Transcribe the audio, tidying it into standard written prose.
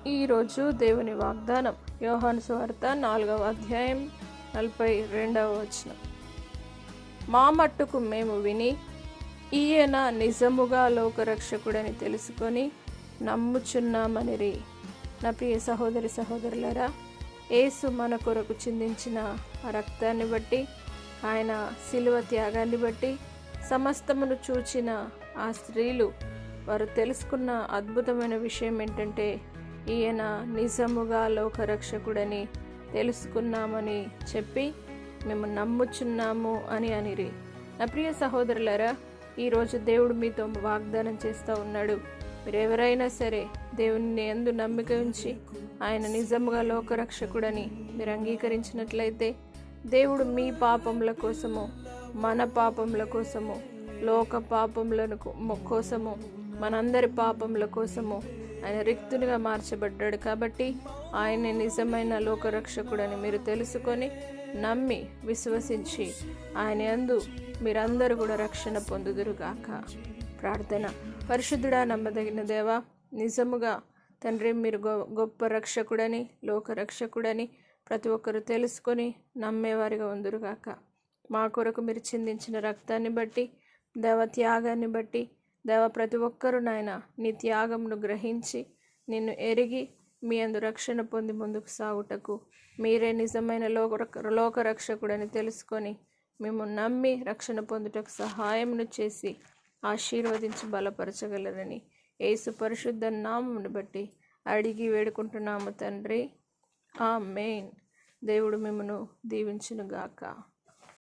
ఈరోజు దేవుని వాగ్దానం యోహాను సువార్త 4వ అధ్యాయం 42వ వచనం. మా మట్టుకు మేము విని ఈయన నిజముగా లోకరక్షకుడని తెలుసుకొని నమ్ముచున్నామనిరి. నా ప్రియ సహోదరి సహోదరులారా, యేసు మన కొరకు చిందించిన ఆ రక్తాన్ని బట్టి, ఆయన శిలువ త్యాగాన్ని బట్టి సమస్తమును చూచిన ఆ స్త్రీలు వారు తెలుసుకున్న అద్భుతమైన విషయం ఏంటంటే, ఈయన నిజముగా లోకరక్షకుడని తెలుసుకున్నామని చెప్పి మేము నమ్ముచున్నాము అని అనిరి. నా ప్రియ సహోదరులారా, ఈరోజు దేవుడు మీతో వాగ్దానం చేస్తూ ఉన్నాడు. మీరు ఎవరైనా సరే దేవుని యందు నమ్మిక ఉంచి ఆయన నిజముగా లోకరక్షకుడని మీరు అంగీకరించినట్లయితే, దేవుడు మీ పాపముల కోసము, మన పాపముల కోసము, లోక పాపములను కోసము, మనందరి పాపముల కోసము ఆయన రిక్తునిగా మార్చబడ్డాడు. కాబట్టి ఆయన నిజమైన లోకరక్షకుడని మీరు తెలుసుకొని నమ్మి విశ్వసించి ఆయన యందు మీరందరూ కూడా రక్షణ పొందుదురుగాక. ప్రార్థన. పరిశుద్ధుడా, నమ్మదగిన దేవా, నిజముగా తండ్రి మీరు గొప్ప రక్షకుడని, లోకరక్షకుడని ప్రతి ఒక్కరు తెలుసుకొని నమ్మేవారిగా ఉందురుగాక. మా కొరకు మీరు చిందించిన రక్తాన్ని బట్టి, దేవ త్యాగాన్ని బట్టి దేవ ప్రతి ఒక్కరూ నాయన నీ త్యాగమును గ్రహించి నిన్ను ఎరిగి మీ అందు రక్షణ పొంది ముందుకు సాగుటకు మీరే నిజమైన లోకరక్షకుడని తెలుసుకొని మేము నమ్మి రక్షణ పొందుటకు సహాయమును చేసి ఆశీర్వదించి బలపరచగలరని యేసు పరిశుద్ధ నామమును బట్టి అడిగి వేడుకుంటున్నాము తండ్రి. ఆమేన్. దేవుడు మిమ్మును దీవించునుగాక.